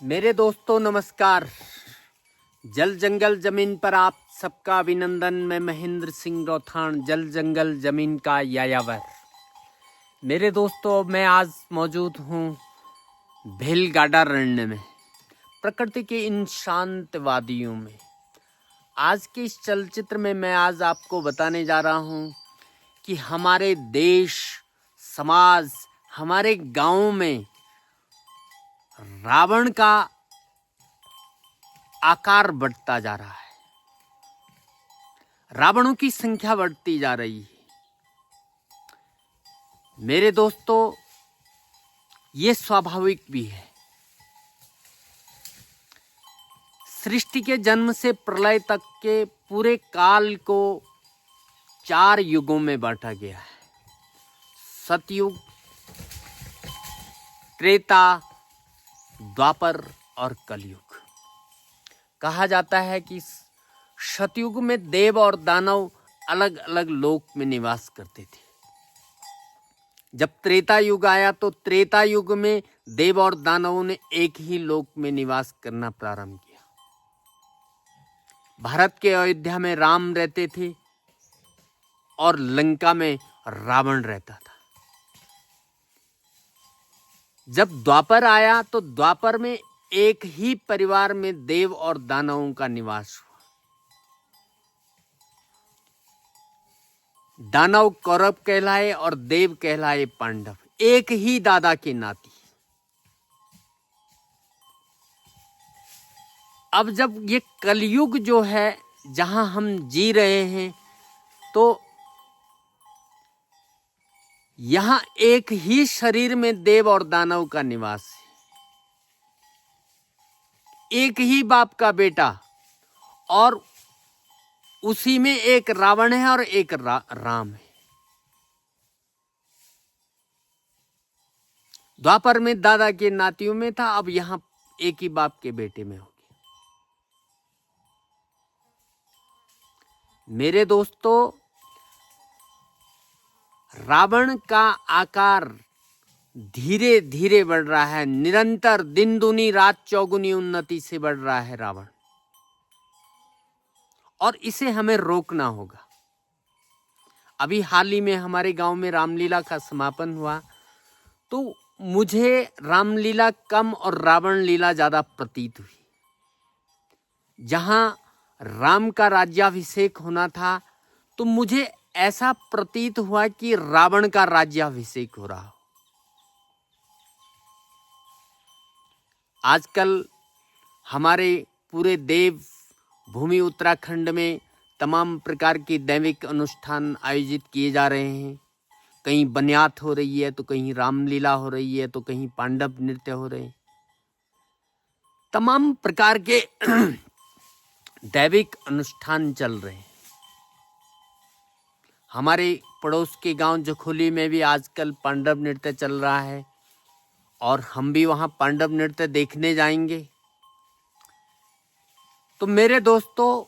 मेरे दोस्तों नमस्कार। जल जंगल जमीन पर आप सबका अभिनंदन। मैं महेंद्र सिंह रौथान, जल जंगल जमीन का यायावर। मेरे दोस्तों, मैं आज मौजूद हूँ भेलगाडारण्य में, प्रकृति के इन शांत वादियों में। आज के इस चलचित्र में मैं आज आपको बताने जा रहा हूँ कि हमारे देश, समाज, हमारे गांव में रावण का आकार बढ़ता जा रहा है, रावणों की संख्या बढ़ती जा रही है। मेरे दोस्तों, ये स्वाभाविक भी है। सृष्टि के जन्म से प्रलय तक के पूरे काल को 4 युगों में बांटा गया है। सतयुग, त्रेता, द्वापर और कलयुग। कहा जाता है कि सतयुग में देव और दानव अलग अलग लोक में निवास करते थे। जब त्रेता युग आया तो त्रेता युग में देव और दानवों ने एक ही लोक में निवास करना प्रारंभ किया। भारत के अयोध्या में राम रहते थे और लंका में रावण रहता था। जब द्वापर आया तो द्वापर में एक ही परिवार में देव और दानवों का निवास हुआ। दानव कौरव कहलाए और देव कहलाए पांडव, एक ही दादा के नाती। अब जब ये कलयुग जो है, जहां हम जी रहे हैं, तो यहां एक ही शरीर में देव और दानव का निवास है। एक ही बाप का बेटा, और उसी में एक रावण है और एक राम है। द्वापर में दादा के नातियों में था, अब यहां एक ही बाप के बेटे में हो गया। मेरे दोस्तों, रावण का आकार धीरे धीरे बढ़ रहा है। निरंतर दिन दूनी रात चौगुनी उन्नति से बढ़ रहा है रावण, और इसे हमें रोकना होगा। अभी हाल ही में हमारे गांव में रामलीला का समापन हुआ, तो मुझे रामलीला कम और रावण लीला ज्यादा प्रतीत हुई। जहां राम का राज्याभिषेक होना था, तो मुझे ऐसा प्रतीत हुआ कि रावण का राज्याभिषेक हो रहा हो। आजकल हमारे पूरे देव भूमि उत्तराखंड में तमाम प्रकार के दैविक अनुष्ठान आयोजित किए जा रहे हैं। कहीं बनियात हो रही है, तो कहीं रामलीला हो रही है, तो कहीं पांडव नृत्य हो रहे हैं। तमाम प्रकार के दैविक अनुष्ठान चल रहे हैं। हमारे पड़ोस के गांव जखोली में भी आजकल पांडव नृत्य चल रहा है, और हम भी वहां पांडव नृत्य देखने जाएंगे। तो मेरे दोस्तों,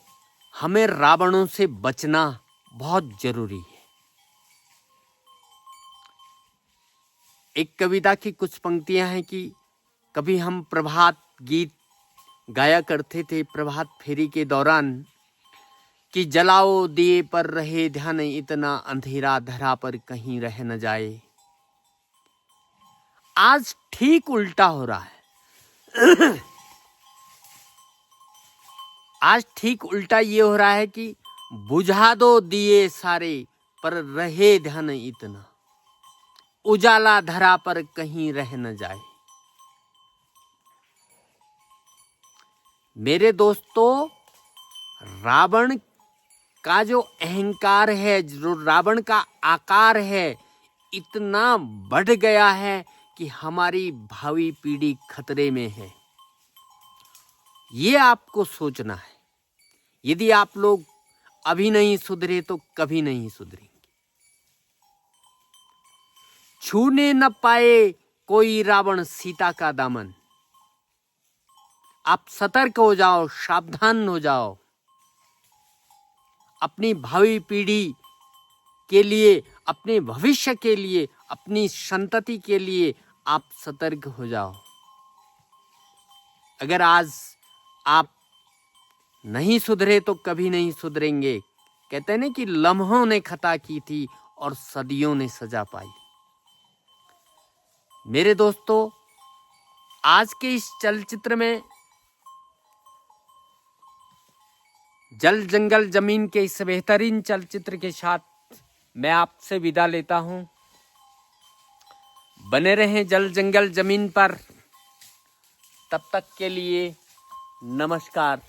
हमें रावणों से बचना बहुत जरूरी है। एक कविता की कुछ पंक्तियां हैं कि कभी हम प्रभात गीत गाया करते थे प्रभात फेरी के दौरान, कि जलाओ दिए पर रहे ध्यान, इतना अंधेरा धरा पर कहीं रह न जाए। आज ठीक उल्टा हो रहा है। आज ठीक उल्टा ये हो रहा है कि बुझा दो दिए सारे, पर रहे ध्यान इतना, उजाला धरा पर कहीं रह न जाए। मेरे दोस्तों, रावण का जो अहंकार है, जो रावण का आकार है, इतना बढ़ गया है कि हमारी भावी पीढ़ी खतरे में है। ये आपको सोचना है। यदि आप लोग अभी नहीं सुधरे तो कभी नहीं सुधरेंगे। छूने न पाए कोई रावण सीता का दामन। आप सतर्क हो जाओ, सावधान हो जाओ। अपनी भावी पीढ़ी के लिए, अपने भविष्य के लिए, अपनी संतति के लिए आप सतर्क हो जाओ। अगर आज आप नहीं सुधरे तो कभी नहीं सुधरेंगे। कहते हैं ना कि लम्हों ने खता की थी और सदियों ने सजा पाई। मेरे दोस्तों, आज के इस चलचित्र में जल जंगल जमीन के इस बेहतरीन चलचित्र के साथ मैं आपसे विदा लेता हूं। बने रहें जल जंगल जमीन पर। तब तक के लिए नमस्कार।